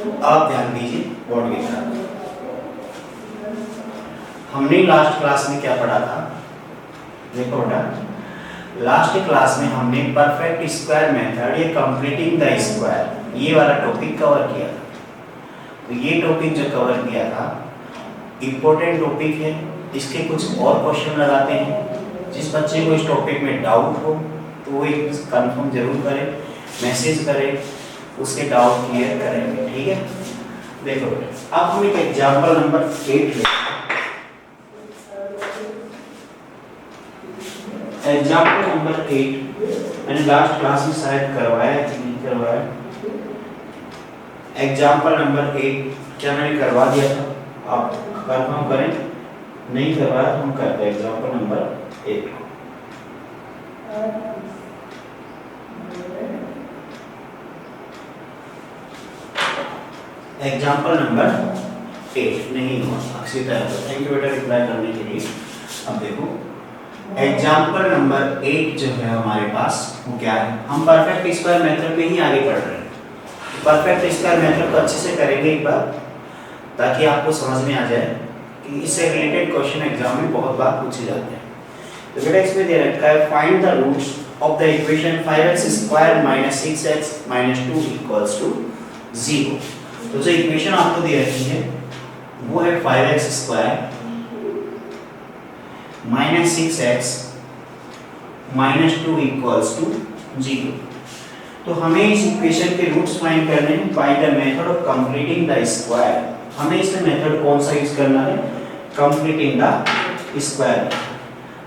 आप ध्यान दीजिए बोर्ड की तरफ। हमने लास्ट क्लास में क्या पढ़ा था, देखो बेटा, लास्ट क्लास में हमने परफेक्ट स्क्वायर मेथड या कंप्लीटिंग द स्क्वायर ये वाला टॉपिक कवर किया था। तो ये टॉपिक जो कवर किया था इम्पोर्टेंट टॉपिक है, इसके कुछ और क्वेश्चन लगाते हैं। जिस बच्चे को इस टॉपिक में डाउट हो तो वो एक कंफर्म जरूर करें, मैसेज करें, उसके डाउट क्लियर करेंगे, ठीक है। देखो अब हम एक एग्जाम्पल नंबर 8 लेते हैं। एग्जाम्पल नंबर 8 मैंने लास्ट क्लास में शायद करवाया कि नहीं करवाया। एग्जाम्पल नंबर 8 क्या मैंने करवा दिया था, आप कंफर्म करें। नहीं करवाया हम करते हैं एग्जाम्पल नंबर 8। एग्जाम्पल नंबर 8 नहीं हुआ, अक्षिता है, थैंक यू बेटा रिप्लाई करने के लिए। अब देखो एग्जाम्पल नंबर 8 जो है हमारे पास वो क्या है, हम परफेक्ट स्क्वायर मेथड पे ही आगे बढ़ रहे हैं। परफेक्ट स्क्वायर मेथड को अच्छे से करेंगे एक बार, ताकि आपको समझ में आ जाए कि इससे रिलेटेड क्वेश्चन एग्जाम में बहुत बार पूछे जाते हैं। तो बेटा इसमें दे रखा है find the roots of the equation 5x square minus 6x minus 2 equals to 0। तो जो इक्वेशन आपको दे रखी है वो है 5x square minus 6x minus 2 equals to 0। तो हमें इस इक्वेशन के रूट्स फाइंड करने हैं by the method of completing the square. हमें इसमें मेथड कौन सा यूज करना है, कंप्लीटिंग द स्क्वायर।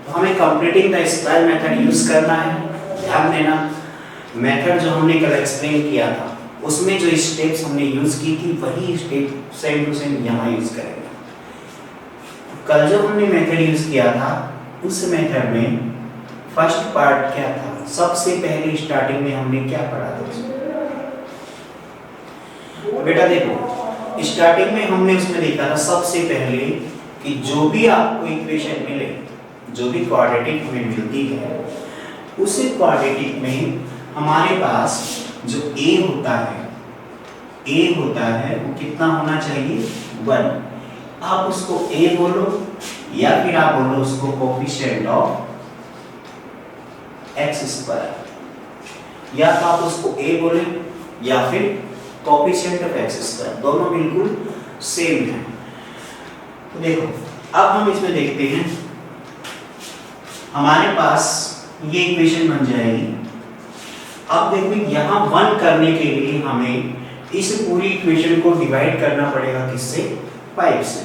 तो हमें completing the square method use करना है। ध्यान देना मेथड जो हमने कल एक्सप्लेन किया था उसमें जो स्टेप्स हमने यूज की थी वही स्टेप सेम टू सेम यहाँ यूज करेंगे। कल जो हमने मेथड यूज किया था उस मेथड में फर्स्ट पार्ट क्या था, सबसे पहले स्टार्टिंग में हमने क्या पढ़ा था। तो बेटा देखो स्टार्टिंग में हमने उसमें देखा था सबसे पहले कि जो भी आपको इक्वेशन मिले, जो भी क्वाड्रेटिक हमें मिलती है उस क्वाड्रेटिक में हमारे पास जो a होता है वो कितना होना चाहिए, 1। आप उसको a बोलो या फिर आप बोलो उसको कोफिशिएंट ऑफ x स्क्वायर, या तो आप उसको a बोले या फिर कोफिशिएंट ऑफ x स्क्वायर, दोनों बिल्कुल सेम है। तो देखो अब हम इसमें देखते हैं हमारे पास ये इक्वेशन बन जाएगी। अब देखो यहाँ 1 करने के लिए हमें इस पूरी इक्वेशन को डिवाइड करना पड़ेगा किससे, 5 से।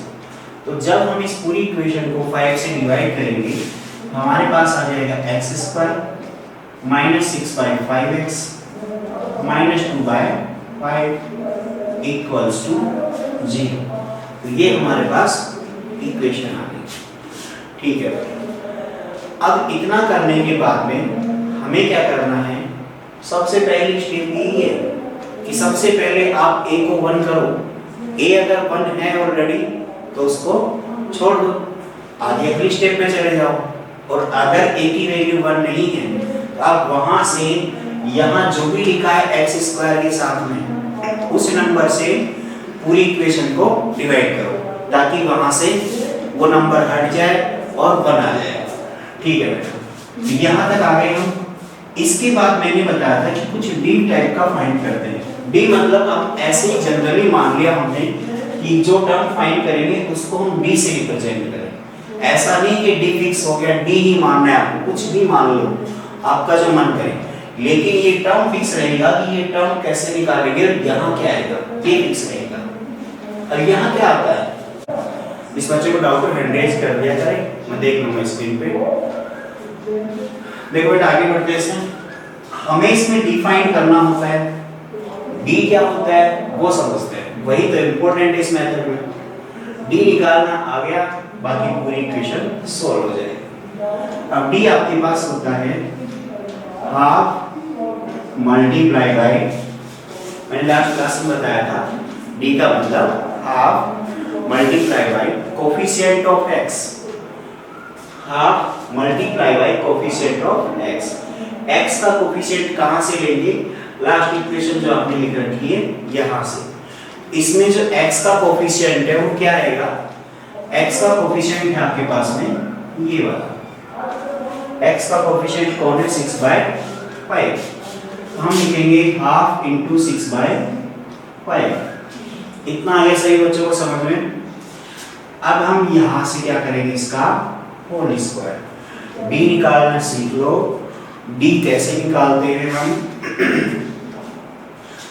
तो जब हम इस पूरी इक्वेशन को 5 से डिवाइड करेंगे तो हमारे पास आ जाएगा x square minus 6 by 5x minus 2 by 5 equals to 0। तो ये हमारे पास इक्वेशन आ गई, ठीक है। अब इतना करने के बाद में हमें क्या करना है, सबसे पहली स्टेप यही है कि सबसे पहले आप a को 1 करो। a अगर 1 है ऑलरेडी तो उसको छोड़ दो, आगे अगली स्टेप में चले जाओ। और अगर a की वैल्यू 1 नहीं है तो आप वहां से यहाँ जो भी लिखा है x स्क्वायर के साथ में उस नंबर से पूरी इक्वेशन को डिवाइड करो, ताकि वहां से वो नंबर हट जाए और 1 आ जाए, ठीक है। यहाँ तक आ गए हम। इसके बाद मैंने बताया था कि कुछ d टाइप का फाइंड करते हैं। d मतलब हम ऐसे ही जनरली मान लिया हमने कि जो टर्म फाइंड करेंगे उसको हम d से रिप्रेजेंट करें। ऐसा नहीं कि d फिक्स हो गया, d ही मानना है आपको, कुछ भी मान लो आपका जो मन करे, लेकिन ये टर्म फिक्स रहेगा कि ये टर्म कैसे निकालेंगे। यहाँ क्या आएगा, d फिक्स रहेगा। और यहाँ क्या आता है, इस बच्चे को डाउट हैंड रेज कर दिया जाए, मैं देख लूंगा स्क्रीन पे। देखो बेटा आगे बढ़ते हैं। हमें इसमें डिफाइन करना होता है, d क्या होता है वो समझते हैं, वही तो इम्पोर्टेंट है इस मेथड में। d निकालना आ गया, बाकी पूरी इक्वेशन सॉल्व हो जाएगी। अब d आपके पास होता है हाफ मल्टीप्लाई बाय, मैंने लास्ट क्लास में बताया था d का मतलब half multiply by coefficient of x, half multiply by coefficient of x। x का कोफिशिएंट कहां से लेंगे, लास्ट इक्वेशन जो आपने लिख रखी है यहां से। इसमें जो x का कोफिशिएंट है वो क्या आएगा, x का कोफिशिएंट है आपके पास में ये वाला, x का कोफिशिएंट कौन है 6/5, तो हम लिखेंगे हाफ इंटू 6/5। इतना आगे सही बच्चों को समझ में। अब हम यहां से क्या करेंगे, इसका होल स्क्वायर, d निकालना सीख लो। d कैसे निकालते हैं हम,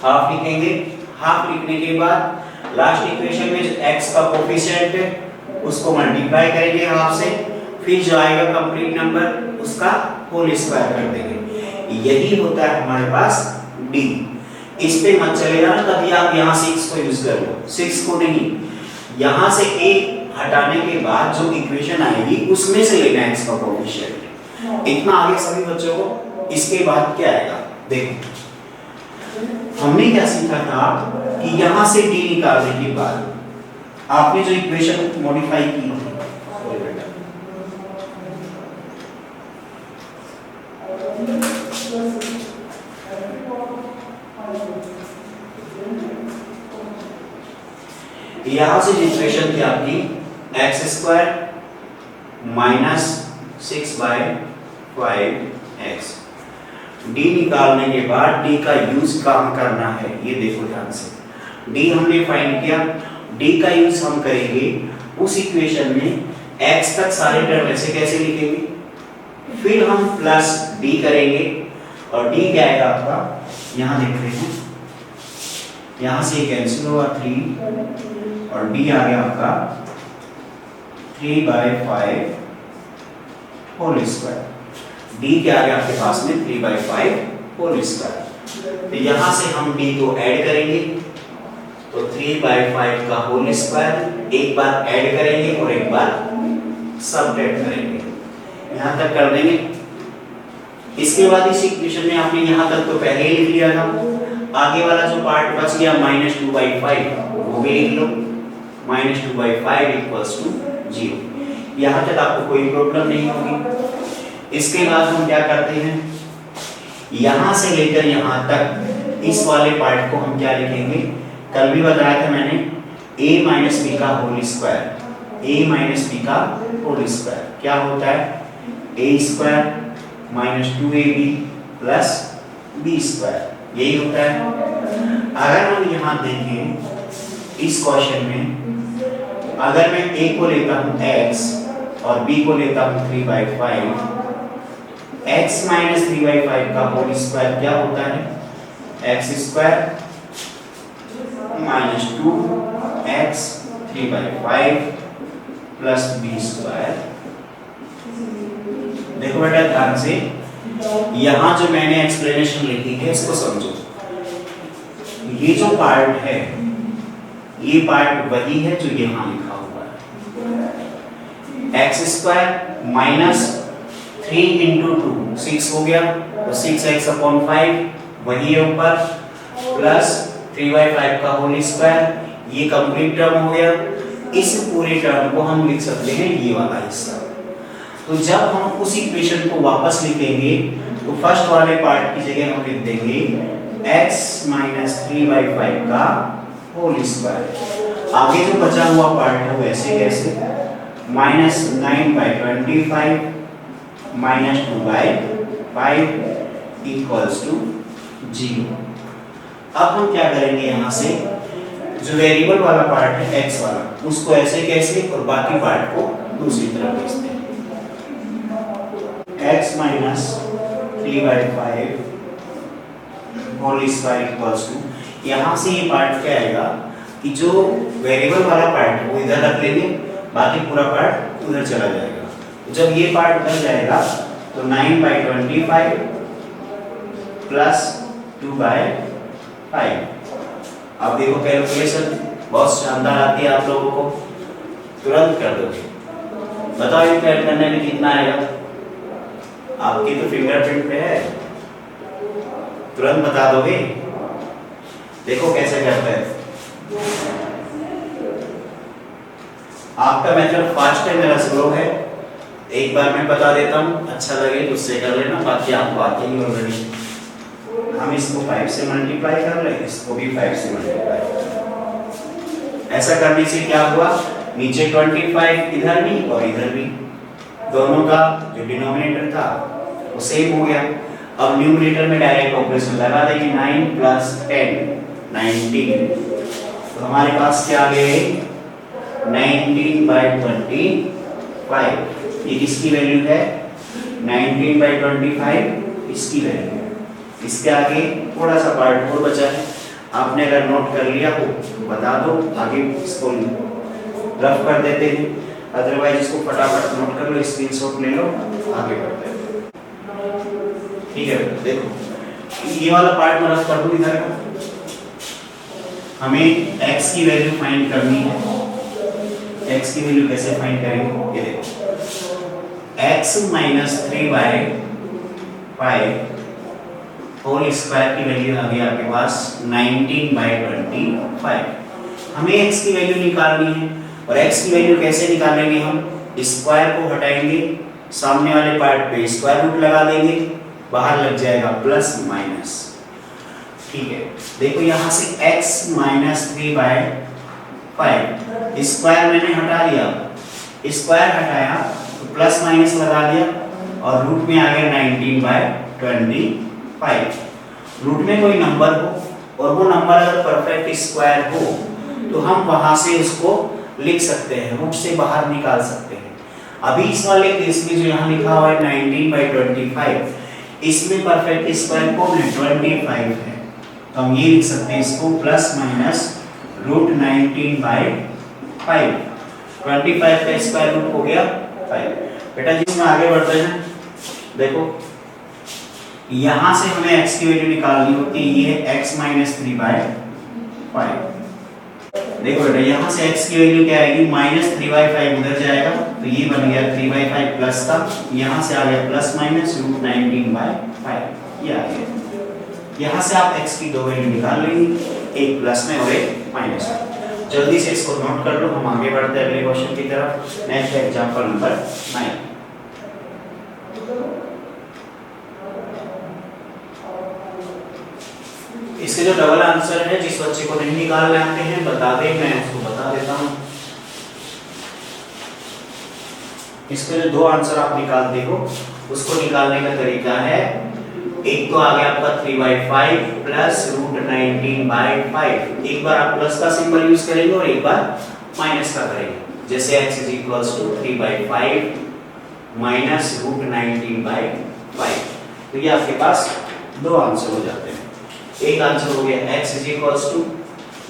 हाफ लिखेंगे, हाफ लिखने के बाद लास्ट इक्वेशन में जो x का कोफिशिएंट है उसको मल्टीप्लाई करेंगे हाफ से, फिर जो आएगा कंप्लीट नंबर उसका होल स्क्वायर कर देंगे। यही होता है हमारे पास d। इस पे मत चले जाना, तभी आप यहाँ 6 को यूज कर लो, 6 को नहीं, यहाँ से a हटाने के बाद जो इक्वेशन आएगी उसमें से लेना है x का कोफिशिएंट। इतना आगे सभी बच्चों को। इसके बाद क्या आएगा, देखो हमने क्या सीखा था कि यहाँ से d निकालने के बाद आपने जो इक्वेशन मॉडिफाई की थी, यहां से इक्वेशन थी आपकी x² माइनस 6/5x। d निकालने के बाद d का यूज कहाँ करना है ये देखो ध्यान से। d हमने फाइंड किया, d का यूज हम करेंगे उस इक्वेशन में x तक सारे टर्म ऐसे कैसे लिखेंगे, फिर हम प्लस d करेंगे और d क्या आएगा आपका, यहाँ देख रहे हैं, यहाँ से कैंसिल हुआ 3 और d आ गया आपका 3/5 होल स्क्वायर। d क्या आ गया आपके पास में 3/5 होल स्क्वायर। तो यहाँ से हम d को ऐड करेंगे, तो 3/5 का होल स्क्वायर एक बार ऐड करेंगे और एक बार सबट्रैक्ट करेंगे, यहाँ तक कर देंगे। इसके बाद इस इक्वेशन में आपने यहाँ तक तो पहले ही लिख लिया था, आगे वाला जो पार्ट बच गया -2/5 वो भी लिख लो, -2/5 = 0। यहाँ तक आपको कोई प्रॉब्लम नहीं होगी। इसके बाद हम क्या करते हैं, यहाँ से लेकर यहाँ तक इस वाले पार्ट को हम क्या लिखेंगे, कल भी बताया था मैंने, a - b का होल स्क्वायर, a - b का होल स्क्वायर क्या होता है, a² - 2ab + b², यही होता है। अगर हम यहाँ देखें इस क्वेश्चन में, अगर मैं a को लेता हूँ x और b को लेता हूँ 3/5, x - 3/5 का होल स्क्वायर क्या होता है, x² - 2x 3/5 + b²। देखो बेटा ध्यान से, यहाँ जो मैंने एक्सप्लेनेशन लिखी है इसको समझो। ये जो पार्ट है ये पार्ट वही है जो यहाँ लिखा हुआ है, x² माइनस 3 × 2 6 हो गया, तो 6x/5 वही है ऊपर, प्लस 3/5 का होल स्क्वायर, ये कंप्लीट टर्म हो गया। इस पूरे टर्म को हम लिख सकते हैं ये वाला हिस्सा। तो जब हम उस इक्वेशन को वापस लिखेंगे तो फर्स्ट वाले पार्ट की जगह हम लिख देंगे x - 3/5 का होल स्क्वायर। आगे जो बचा हुआ पार्ट है वैसे कैसे, -9/25 - 2/5 = 0। अब हम क्या करेंगे, यहाँ से जो वेरिएबल वाला पार्ट है x वाला, उसको ऐसे कैसे और बाकी पार्ट को दूसरी तरफ भेजते हैं। x - 3/5 होल स्क्वायर = यहाँ से ये पार्ट क्या आएगा कि जो वेरिएबल वाला पार्ट वो इधर रख लेंगे, बाकी पूरा पार्ट उधर चला जाएगा। तो जब ये पार्ट उधर जाएगा तो 9/25 + 2/5। अब देखो कैलकुलेशन बहुत शानदार आती है आप लोगों को, तुरंत कर दोगे। बताओ ये कैलकुलेट करने में कितना आएगा, आपकी तो फिंगरप्रिंट पे है, तुरंत बता दोगे। देखो कैसे करते हैं, आपका मेथड फास्ट है, मेरा स्लो है। एक बार मैं बता देता हूँ, अच्छा लगे तो उससे कर लेना, बाकी आपको आते ही ऑलरेडी। हम इसको 5 से मल्टीप्लाई कर लें, इसको भी 5 से मल्टीप्लाई। ऐसा करने से क्या हुआ, नीचे 25 इधर भी और इधर भी, दोनों का जो डिनोमिनेटर था वो सेम हो गया। अब न्यूमरेटर में डायरेक्ट ऑपरेशन लगा देंगे, 9 + 10 19, तो हमारे पास क्या आ गए 19/25, ये किसकी वैल्यू है 19/25 इसकी वैल्यू है। इसके आगे थोड़ा सा पार्ट और बचा है, आपने अगर नोट कर लिया हो तो बता दो, आगे इसको रफ कर देते हैं, अदरवाइज इसको फटाफट नोट कर लो, स्क्रीनशॉट ले लो, आगे बढ़ते हैं। ठीक है, देखो ये वाला पार्ट मैं रफ कर दूं इधर का। हमें x की वैल्यू फाइंड करनी है। x की वैल्यू कैसे फाइंड करेंगे, ये देखो x - 3/5 होल स्क्वायर की वैल्यू आ गई आपके पास 19/25। हमें x की वैल्यू निकालनी है, और x की वैल्यू कैसे निकालेंगे, हम स्क्वायर को हटाएंगे, सामने वाले पार्ट पे स्क्वायर रूट लगा देंगे, बाहर लग जाएगा प्लस माइनस। ठीक है, देखो यहाँ से x - 3/5 स्क्वायर मैंने हटा दिया, स्क्वायर हटाया तो प्लस माइनस लगा दिया, और रूट में आ गया 19/25। रूट में कोई नंबर हो और वो नंबर अगर परफेक्ट स्क्वायर हो तो हम वहां से उसको लिख सकते हैं, रूट से बाहर निकाल सकते हैं। अभी इस वाले केस में जो यहाँ लिखा हुआ है 19/25, इसमें परफेक्ट स्क्वायर कौन है 25 है, तो हम ये लिख सकते हैं इसको प्लस माइनस √19/5। 25 का स्क्वायर रूट हो गया 5। बेटा जी इसमें आगे बढ़ते हैं, देखो यहां से हमें x की वैल्यू निकालनी होती है, ये x - 3/5। देखो बेटा यहाँ से x की वैल्यू क्या आएगी -3/5 उधर जाएगा, तो ये बन गया 3/5 प्लस का, यहाँ से आ गया प्लस माइनस √19/5, ये आ गया। यहाँ से आप x की दो वैल्यू निकाल लेंगे, एक प्लस में और एक माइनस में। जल्दी से इसको नोट कर लो, हम आगे बढ़ते हैं अगले क्वेश्चन की तरफ। Next example number 9। इसके जो डबल आंसर है, जिस बच्चे को नहीं निकालने आते हैं बता दे, मैं उसको बता देता हूं। इसके जो दो आंसर आप निकालते हो उसको निकालने का तरीका है, एक तो आ गया आपका 3/5 प्लस √19/5। एक बार आप प्लस का सिंबल यूज करेंगे और एक बार माइनस का करेंगे, जैसे x = 3/5 माइनस √19/5। तो ये आपके पास दो आंसर हो जाते हैं। एक आंसर हो गया x =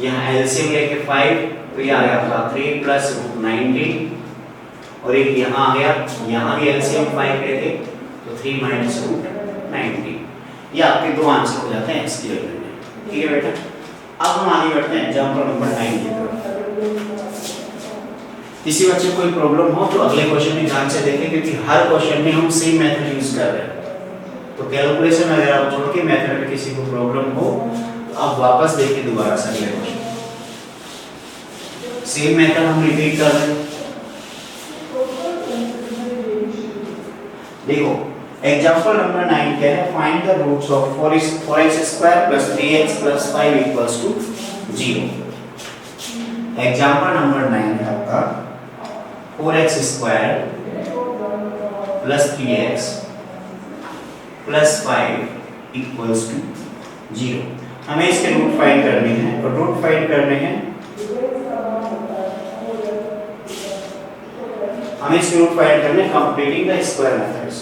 यहाँ एलसीएम लेके 5, तो ये आ गया आपका 3 प्लस √19, और एक यहाँ आ गया, यहाँ भी एलसीएम 5 लेके तो 3 माइनस √19। ये आपके दो आंसर हो जाते हैं x की वैल्यू में। ठीक है बेटा, अब हम आगे बढ़ते हैं एग्जांपल नंबर 9 की तरफ। किसी बच्चे को कोई प्रॉब्लम हो तो अगले क्वेश्चन में ध्यान से देखें, क्योंकि हर क्वेश्चन में हम सेम मेथड यूज कर रहे हैं। तो कैलकुलेशन अगर आप छोड़ के मेथड में किसी को प्रॉब्लम हो तो आप वापस देखिए दोबारा से अगले क्वेश्चन, सेम मेथड हम रिपीट कर रहे हैं। देखो एग्जांपल नंबर 9 क्या है, find the roots of 4x² + 3x + 5 = 0। Example number 9 है आपका 4x² + 3x + 5 = 0। हमें इसके रूट फाइंड करने हैं, और रूट फाइंड करने हैं, हमें इसके रूट फाइंड करने कंप्लीटिंग द स्क्वायर मेथड्स।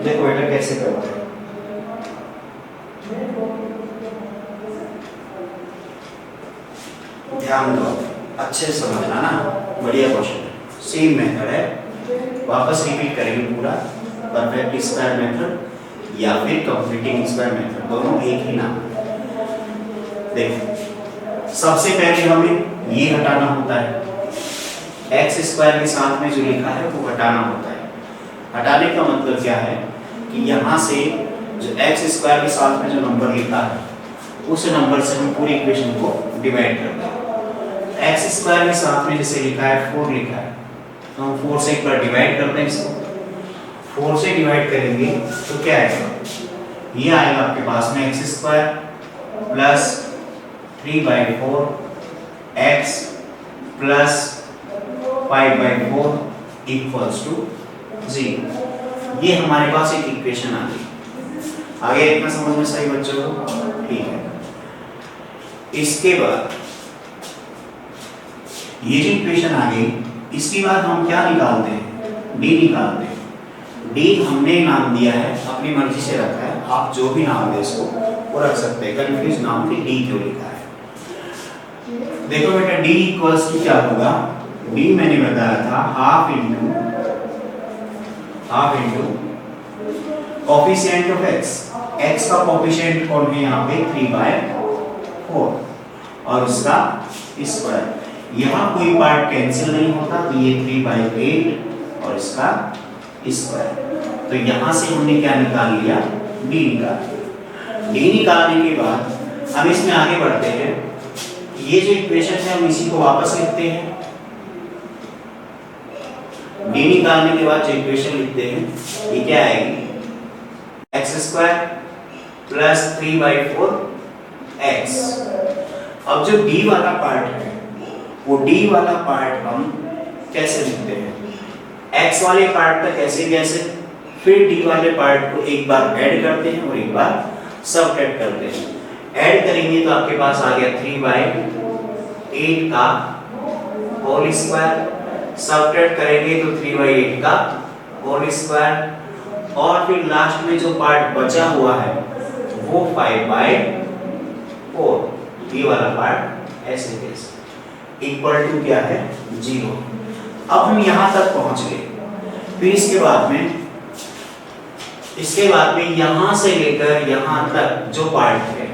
देखो बेटा कैसे करते हैं, ध्यान दो, अच्छे से समझना ना, बढ़िया क्वेश्चन है, सेम मेथड है, वापस रिपीट करेंगे पूरा, परफेक्ट स्क्वायर मेथड या फिर कंप्लीटिंग स्क्वायर मेथड, दोनों एक ही नाम। देखो सबसे पहले हमें ये हटाना होता है, x² के साथ में जो लिखा है वो हटाना होता है। हटाने का मतलब क्या है कि यहाँ से जो x² के साथ में जो नंबर लिखा है उस नंबर से हम पूरी इक्वेशन को डिवाइड करते हैं। x² के साथ में जैसे लिखा है 4 लिखा है, तो हम 4 से एक बार डिवाइड करते हैं, इसको 4 से डिवाइड करेंगे तो क्या आएगा, ये आएगा आपके पास में x² plus 3/4 x plus 5/4 equals to 0। ये हमारे पास एक इक्वेशन आ गई। आगे इतना समझ में सही बच्चों को? ठीक है। इसके बाद ये जो इक्वेशन आ गई, इसके बाद हम क्या निकालते हैं? डी निकालते हैं। डी हमने नाम दिया है, अपनी मर्जी से रखा है, आप जो भी नाम दे इसको वो रख सकते हैं। कंफ्यूज नाम कि डी क्यों लिखा है। देखो बेटा, डी इक्वल्स टू क्या होगा? डी मैंने बताया था half into coefficient of x। x का कोफिशिएंट कौन है यहाँ पे? 3/4 और उसका स्क्वायर। यहाँ कोई पार्ट कैंसिल नहीं होता, तो ये 3/8 और इसका स्क्वायर। तो यहाँ से हमने क्या निकाल लिया? डी निकाल। डी निकालने के बाद हम इसमें आगे बढ़ते हैं। ये जो इक्वेशन है हम इसी को वापस लिखते हैं। डी निकालने के बाद जो इक्वेशन लिखते हैं ये क्या आएगी? x² plus 3/4 x। अब जो डी वाला पार्ट है वो डी वाला पार्ट हम कैसे लिखते हैं? x वाले पार्ट तक कैसे फिर डी वाले पार्ट को एक बार ऐड करते हैं और एक बार सबट्रैक्ट करते हैं। ऐड करेंगे तो आपके पास आ गया 3/8 का होल स्क्वायर, सबट्रैक्ट करेंगे तो 3/8 का होल स्क्वायर, और फिर लास्ट में जो पार्ट बचा हुआ है वो 5/4। ये वाला पार्ट ऐसे कैसे इक्वल टू क्या है? 0। अब हम यहां तक पहुंच गए। फिर इसके बाद में यहां से लेकर यहां तक जो पार्ट है,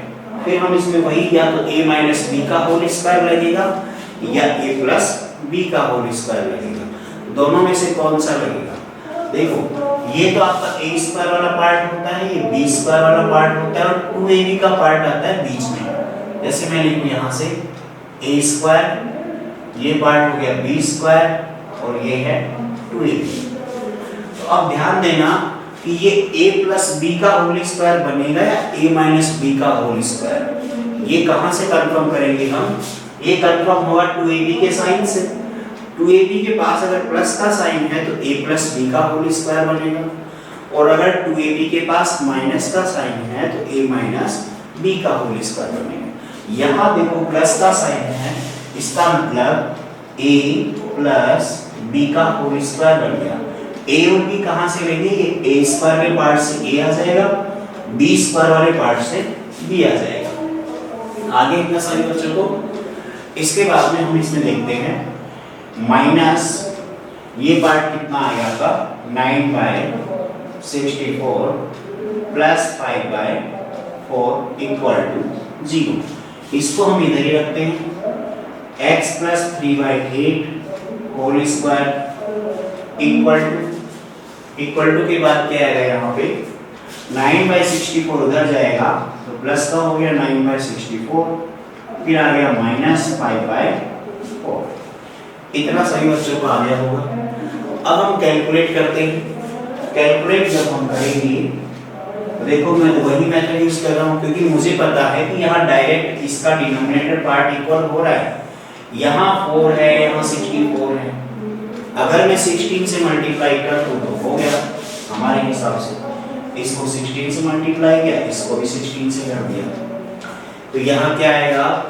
फिर हम इसमें वही या तो a माइनस बी का होल स्क्वायर लगेगा या a प्लस बी का होल स्क्वायर लगेगा। दोनों में से कौन सा लगेगा? देखो, ये तो आपका a स्क्वायर वाला पार्ट होता है, ये b स्क्वायर वाला पार्ट होता है, और 2ab का पार्ट आता है बीच में। जैसे मैं लिखूं यहाँ से a स्क्वायर, ये पार्ट हो गया b स्क्वायर और ये है 2ab। तो अब ध्यान देना कि ये a प्लस बी का होल स्क्वायर बनेगा या a माइनस बी का होल स्क्वायर। ये कहां से कंफर्म करेंगे हम? ये कंफर्म होगा 2ab के साइन से। 2ab के पास अगर प्लस का साइन है तो a प्लस बी का होल स्क्वायर बनेगा, और अगर 2ab के पास माइनस का साइन है तो a माइनस बी का होल स्क्वायर बनेगा। यहाँ देखो प्लस का साइन है, इसका मतलब a प्लस बी का होल स्क्वायर बन गया। a और b कहाँ से लेंगे? ये a स्क्वायर वाले पार्ट से a आ जाएगा, b स्क्वायर वाले पार्ट से b आ जाएगा। आगे इतना सारे बच्चों को। इसके बाद में हम इसमें देखते हैं माइनस ये पार्ट कितना आ गया था? 9/64 प्लस 5/4 इक्वल टू 0। इसको हम इधर ही रखते हैं। x plus 3/8 whole square equal to के बाद क्या आएगा? यहाँ पे 9/64 उधर जाएगा तो प्लस का हो गया 9/64, फिर आ गया माइनस 5/4। इतना सही बच्चों को आ गया होगा। अब हम कैलकुलेट करते हैं। कैलकुलेट जब हम करेंगे तो देखो मैं वही मेथड यूज कर रहा हूँ, क्योंकि मुझे पता है कि यहाँ डायरेक्ट इसका डिनोमिनेटर पार्ट इक्वल हो रहा है। यहाँ 4 है, यहाँ 64 है। अगर मैं 16 से मल्टीप्लाई कर दूं तो हो गया हमारे हिसाब से। इसको 16 से मल्टीप्लाई किया, इसको भी 16 से कर दिया, तो यहाँ क्या आएगा?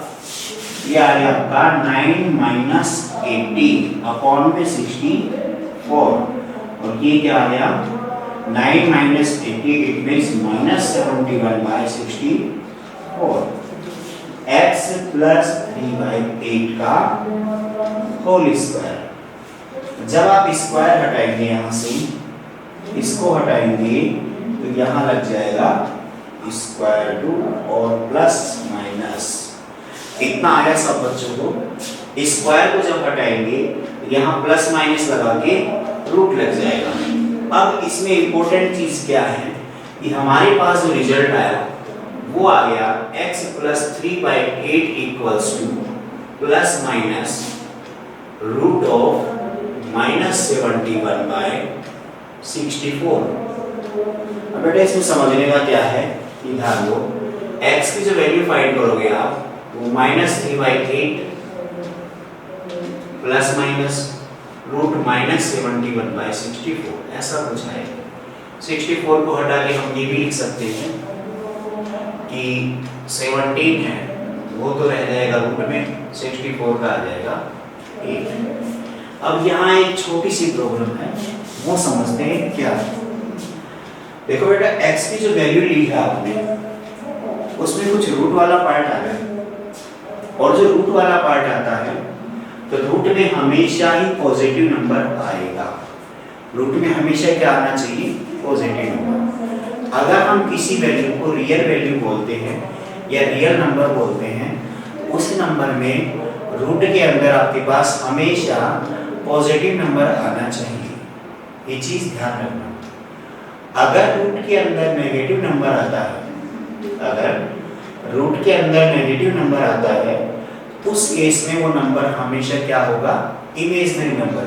ये आ गया आपका 9 - 80 अपॉन में 64, और ये क्या आ गया? 9 - 80 इट मींस -71/64 x प्लस 3/8 का होल स्क्वायर। जब आप स्क्वायर हटाएंगे यहाँ से, इसको हटाएंगे तो यहाँ लग जाएगा स्क्वायर रूट और प्लस माइनस इतना आया सब बच्चों को। स्क्वायर को जब हटाएंगे यहाँ प्लस माइनस लगा के रूट लग जाएगा। अब इसमें इंपॉर्टेंट चीज क्या है कि हमारे पास जो रिजल्ट आया वो आ गया x plus 3/8 equals to plus minus root of -71/64। अब बेटा इसमें समझने का क्या है कि ध्यान दो, x की जो वैल्यू फाइंड करोगे आप वो -3/8 प्लस माइनस रूट -71/64 ऐसा कुछ है। 64 को हटा के हम ये भी लिख सकते हैं कि 17 है वो तो रह जाएगा रूट में, 64 का आ जाएगा 8। अब यहाँ एक छोटी सी प्रॉब्लम है, वो समझते हैं क्या है। देखो बेटा, x की जो वैल्यू ली है आपने उसमें कुछ रूट वाला पार्ट आ गया, और जो रूट वाला पार्ट आता है तो रूट में हमेशा ही पॉजिटिव नंबर आएगा। रूट में हमेशा क्या आना चाहिए? Positive number. अगर हम किसी वैल्यू को रियल वैल्यू बोलते हैं या रियल नंबर बोलते हैं, उस नंबर में रूट के अंदर आपके पास हमेशा पॉजिटिव नंबर आना चाहिए। ये चीज ध्यान रखना। अगर रूट के अंदर नेगेटिव नंबर आता है, अगर रूट के अंदर नेगेटिव नंबर आता है, उस केस में वो नंबर हमेशा क्या होगा? Imaginary number.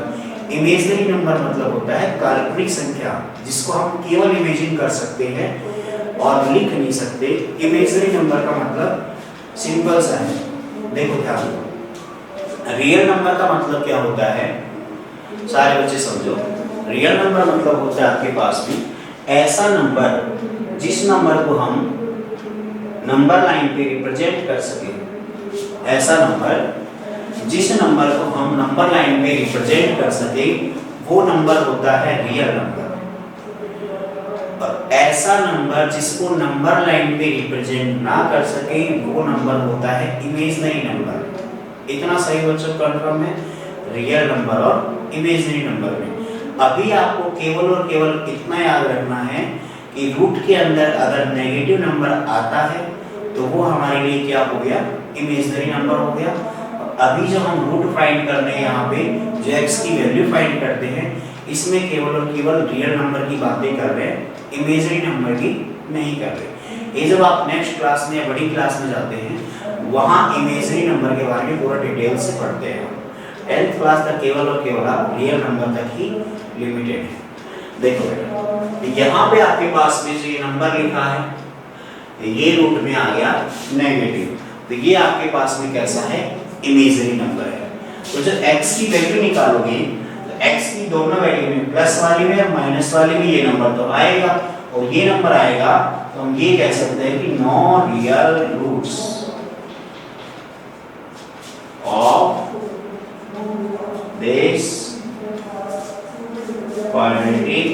इमेजिनरी नंबर मतलब होता है काल्पनिक संख्या, जिसको हम केवल इमेजिन कर सकते हैं और लिख नहीं सकते। इमेजिनरी नंबर का मतलब सिंपल सा है, देखो ध्यान दो। रियल नंबर का मतलब क्या होता है? सारे बच्चे समझो। रियल नंबर मतलब होता है आपके पास भी ऐसा नंबर जिस नंबर को हम नंबर लाइन पे रिप्रेजेंट कर सके। ऐसा नंबर जिस नंबर को हम नंबर लाइन पे रिप्रेजेंट कर सके, वो नंबर होता है रियल नंबर। और ऐसा नंबर जिसको नंबर लाइन पे रिप्रेजेंट ना कर सके, वो नंबर होता है इमेजिनरी नंबर। इतना सही बच्चों कंफर्म है रियल नंबर और इमेजिनरी नंबर में। अभी आपको केवल और केवल इतना याद रखना है कि रूट के अंदर अगर नेगेटिव नंबर आता है तो वो हमारे लिए क्या हो गया? इमेजिनरी नंबर हो गया। अभी जो हम रूट फाइंड करने हैं यहाँ पे, जो x की वैल्यू फाइंड करते हैं, इसमें केवल और केवल रियल नंबर की बातें कर रहे हैं, इमेजिनरी नंबर की नहीं कर रहे। ये जब आप नेक्स्ट क्लास में या बड़ी क्लास में जाते हैं, वहाँ इमेजिनरी नंबर के बारे में पूरा डिटेल से पढ़ते हैं। 10th क्लास तक केवल और केवल आप रियल नंबर तक ही लिमिटेड है। देखो बेटा, यहाँ पे आपके पास में जो ये नंबर लिखा है, ये रूट में आ गया नेगेटिव, तो ये आपके पास में कैसा है? इमेजिनरी नंबर है। तो जब x की वैल्यू निकालोगे तो x की दोनों वैल्यू में, प्लस वाली में और माइनस वाली में, ये नंबर तो आएगा, और ये नंबर आएगा तो हम ये कह सकते हैं कि no real roots of this quadratic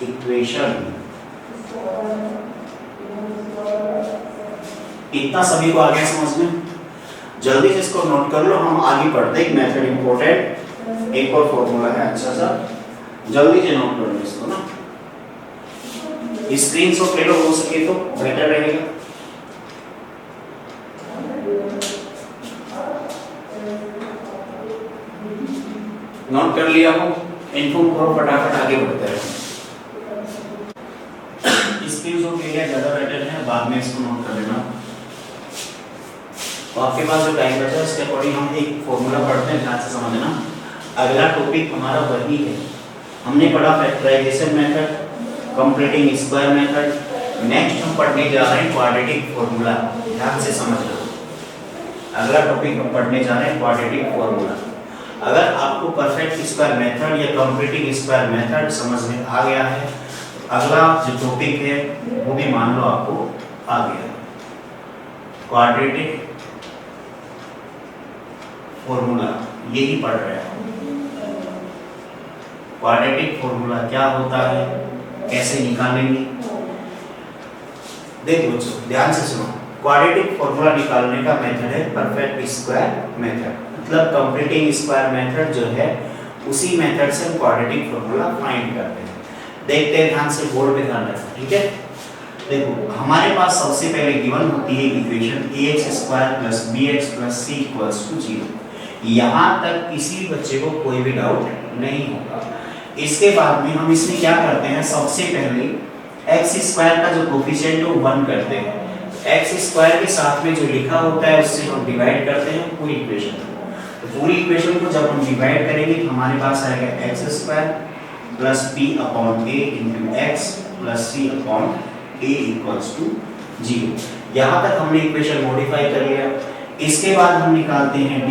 equation. इतना सभी को आगे समझ में? जल्दी से इसको नोट कर लो, हम आगे पढ़ते हैं। एक मेथड इंपॉर्टेंट, एक और फॉर्मूला है अच्छा सा, जल्दी से नोट कर लो इसको ना। स्क्रीनशॉट ले लो, हो सके तो बेटर रहेगा। नोट कर लिया हो? इन्फॉर्म करो, फटाफट आगे बढ़ते रहो। स्क्रीनशॉट ले लिया ज्यादा बेटर है, बाद में इसको नोट कर लेना। तो आपके पास जो टाइम बचा है इसके अकॉर्डिंग हम एक फॉर्मूला पढ़ते हैं, ध्यान से समझना। अगला टॉपिक हमारा वही है, हमने पढ़ा factorisation method, completing square method. Next हम पढ़ने जा रहे हैं क्वाड्रेटिक फॉर्मूला, ध्यान से समझना। अगला टॉपिक हम पढ़ने जा रहे हैं क्वाड्रेटिक फॉर्मूला। अगर आपको परफेक्ट स्क्वायर मेथड या कंप्लीटिंग स्क्वायर मेथड समझ में आ गया है, अगला जो टॉपिक है वो भी मान लो आपको आ गया। क्वाड्रेटिक फॉर्मूला यही पढ़ रहे हैं। क्वाड्रेटिक फॉर्मूला क्या होता है, कैसे निकालेंगे? देखो बच्चों ध्यान से सुनो। क्वाड्रेटिक फॉर्मूला निकालने का मेथड है परफेक्ट स्क्वायर मेथड, मतलब कंप्लीटिंग स्क्वायर मेथड जो है उसी मेथड से हम क्वाड्रेटिक फॉर्मूला फाइंड करते हैं। देखते हैं ध्यान से, बोर्ड पे ध्यान रखना, ठीक है? देखो हमारे पास सबसे पहले गिवन होती है इक्वेशन ax² + bx + c = 0। यहाँ तक किसी बच्चे को कोई भी डाउट नहीं होगा। इसके बाद में हम इसमें क्या करते हैं, सबसे पहले x² का जो कोफिशिएंट है वो 1 करते हैं। x² के साथ में जो लिखा होता है उससे हम डिवाइड करते हैं पूरी इक्वेशन को। तो पूरी इक्वेशन को जब हम डिवाइड करेंगे तो हमारे पास आएगा x² + b/a × x + c/a = 0। यहाँ तक हमने इक्वेशन मॉडिफाई कर लिया। इसके बाद हम निकालते हैं d,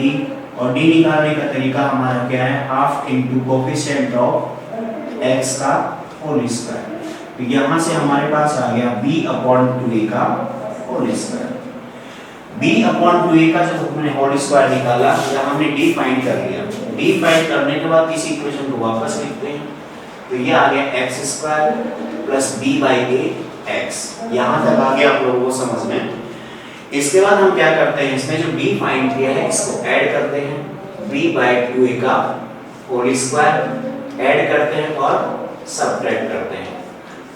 और d निकालने का तरीका हमारा क्या है, half into coefficient of x का होल स्क्वायर। तो यहाँ से हमारे पास आ गया b/2a का होल स्क्वायर। b/2a का जब हमने होल स्क्वायर निकाला या हमने d फाइंड कर लिया, d फाइंड करने के बाद इस इक्वेशन को वापस लिखते हैं। तो ये आ गया x² प्लस b/a x। यहाँ तक आ गया आप लोगों को समझ में। इसके बाद हम क्या करते हैं, इसमें जो b फाइंड किया है इसको ऐड करते हैं, b/2a का होल स्क्वायर ऐड करते हैं और सब्ट्रैक्ट करते हैं।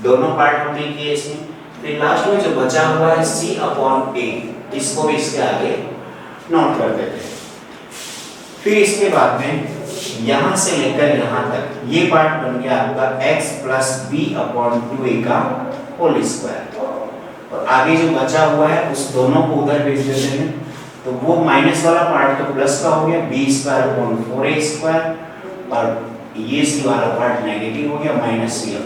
दोनों पार्ट हमने किए इसमें। फिर लास्ट में जो बचा हुआ है c/a, इसको भी इसके आगे नोट कर देते हैं। फिर इसके बाद में यहाँ से लेकर यहाँ तक ये पार्ट बन गया आपका x प्लस b/2a का होल स्क्वायर, और आगे जो बचा हुआ है उस दोनों को उधर भेज देते हैं। तो वो माइनस वाला पार्ट तो प्लस का हो गया, b²/4a², और ये c वाला पार्ट नेगेटिव हो गया, -c/a।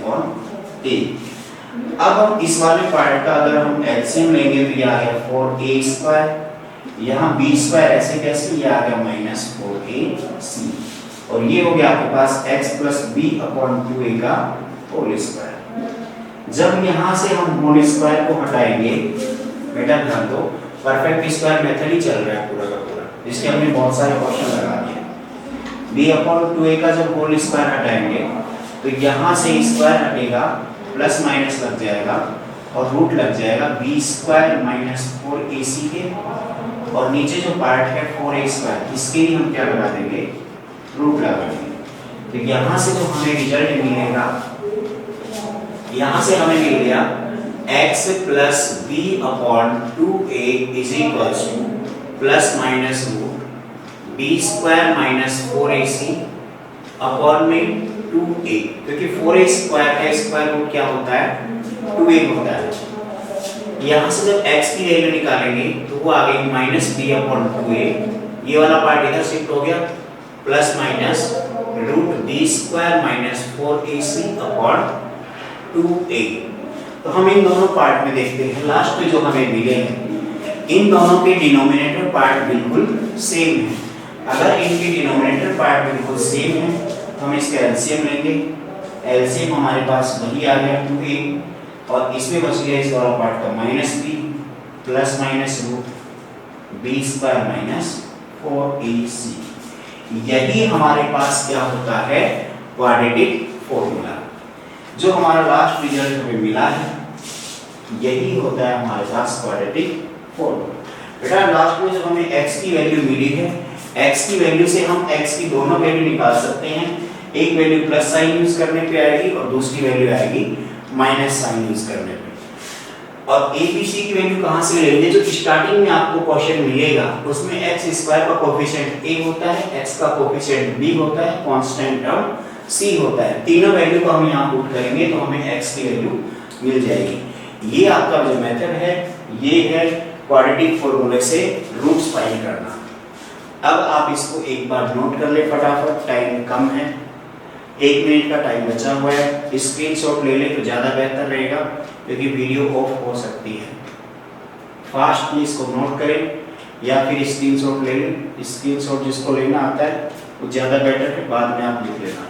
अब हम इस वाले पार्ट का अगर हम एलसीएम लेंगे तो ये आ गया 4a², यहाँ b² ऐसे कैसे, ये आ गया -4ac, और ये हो गया आपके पास x प्लस b/2a का होल स्क्वायर। जब यहाँ से हम होल स्क्वायर को हटाएंगे, बेटा ध्यान दो, परफेक्ट स्क्वायर मेथड ही चल रहा है पूरा का पूरा, जिसके हमने बहुत सारे क्वेश्चन लगा दिए। b/2a का जब होल स्क्वायर हटाएंगे तो यहाँ से स्क्वायर हटेगा, प्लस माइनस लग जाएगा और रूट लग जाएगा b² - 4ac के, और नीचे जो पार्ट है 4a², इसके लिए हम क्या लगा देंगे, रूट लगा देंगे। तो यहाँ से जो हमें रिजल्ट मिलेगा, यहाँ से हमें मिल गया x plus b/2a is equals to plus minus root b² - 4ac upon में 2a, क्योंकि 4a² का स्क्वायर रूट क्या होता है, 2a होता है। यहाँ से जब x की वैल्यू निकालेंगे तो वो आ गई -b/2a, ये वाला पार्ट इधर शिफ्ट हो गया, plus minus root b² - 4ac upon 2a। तो हम इन दोनों पार्ट में देखते हैं, लास्ट में जो हमें मिले हैं, इन दोनों के डिनोमिनेटर पार्ट बिल्कुल सेम है। अगर इनके डिनोमिनेटर पार्ट बिल्कुल सेम है तो हम इसका एलसीएम लेंगे। एलसीएम हमारे पास वही आ गया 2a, और इसमें बच गया इस वाला पार्ट का -b plus minus root b² - 4ac। यही हमारे पास क्या होता है, क्वाड्रेटिक फॉर्मूला। जो हमारा लास्ट रिजल्ट हमें मिला है, यही होता है हमारे पास क्वाड्रेटिक फॉर्मूला। बेटा लास्ट में जब हमें x की वैल्यू मिली है, x की वैल्यू से हम x की दोनों वैल्यू निकाल सकते हैं। एक वैल्यू प्लस साइन यूज करने पे आएगी और दूसरी वैल्यू आएगी माइनस साइन यूज करने पे। और a b c की वैल्यू कहाँ से लेंगे, जो स्टार्टिंग में आपको क्वेश्चन मिलेगा उसमें x² का कोफिशिएंट a होता है, x का कोफिशिएंट b होता है, कांस्टेंट टर्म c होता है। तीनों वैल्यू को हम यहाँ पुट करेंगे तो हमें x की वैल्यू मिल जाएगी। ये आपका जो मेथड है, ये है क्वाड्रेटिक फॉर्मूले से रूट्स फाइंड करना। अब आप इसको एक बार नोट कर ले फटाफट, टाइम कम है, 1 मिनट का टाइम बचा हुआ है। स्क्रीनशॉट ले ले तो ज़्यादा बेहतर रहेगा, क्योंकि वीडियो ऑफ हो सकती है। फास्टली इसको नोट करें या फिर स्क्रीनशॉट ले लें। स्क्रीनशॉट जिसको लेना आता है वो ज़्यादा बेटर है, बाद में आप लिख लेना।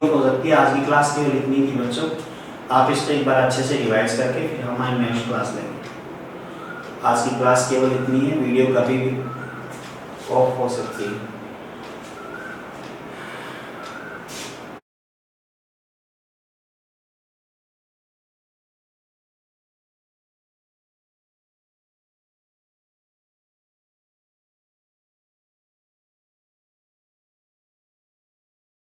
हो सकती है आज की क्लास केवल इतनी थी बच्चों, आप इसको एक बार अच्छे से रिवाइज करके फिर हमारी नेक्स्ट क्लास लेंगे। आज की क्लास केवल इतनी है, वीडियो कभी भी ऑफ हो सकती है।